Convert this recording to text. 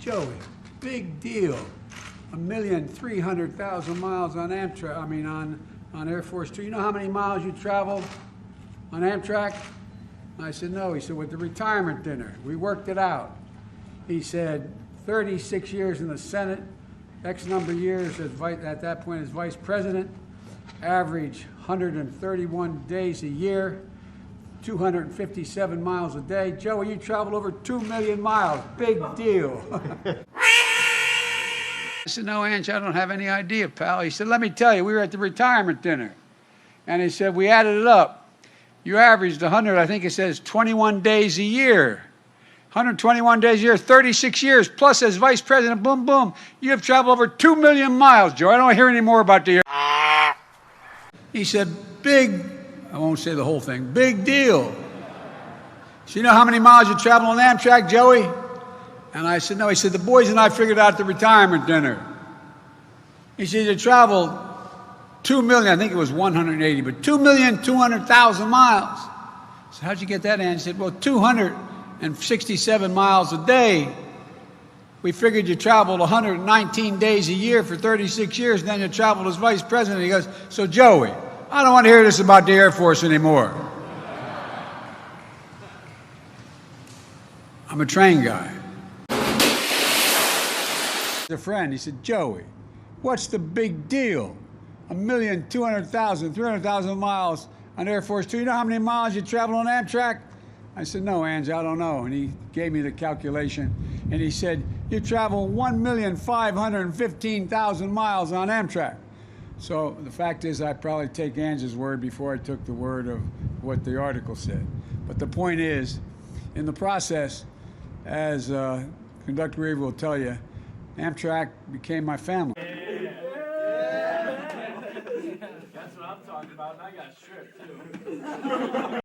Joey, big deal. 1,300,000 miles on Amtrak, on Air Force Two. You know how many miles you traveled on Amtrak? I said, no. He said, with the retirement dinner. We worked it out. He said, 36 years in the Senate, X number of years at that point as vice president, average 131 days a year, 257 miles a day. Joey, you traveled over 2 million miles. Big deal. I said, no, Ange, I don't have any idea, pal. He said, let me tell you, we were at the retirement dinner. And he said, we added it up. You averaged 100, I think it says 21 days a year. 121 days a year, 36 years, plus as vice president, boom, boom. You have traveled over 2 million miles, Joe. I don't hear any more about the year. He said, I won't say the whole thing, big deal. So you know how many miles you travel on Amtrak, Joey? And I said, no. He said, the boys and I figured out the retirement dinner. He said, you traveled 2 million, I think it was 180, but 2,200,000 miles. So how'd you get that, Ange? He said, well, 267 miles a day. We figured you traveled 119 days a year for 36 years, and then you traveled as vice president. He goes, so Joey, I don't want to hear this about the Air Force anymore. I'm a train guy. A friend, he said, Joey, what's the big deal? 1,200,000, 300,000 miles on Air Force Two. You know how many miles you travel on Amtrak? I said, no, Ange, I don't know. And he gave me the calculation. And he said, you travel 1,515,000 miles on Amtrak. So the fact is, I probably take Ange's word before I took the word of what the article said. But the point is, in the process, as Conductor Reeve will tell you, Amtrak became my family. That's what I'm talking about, and I got stripped, too.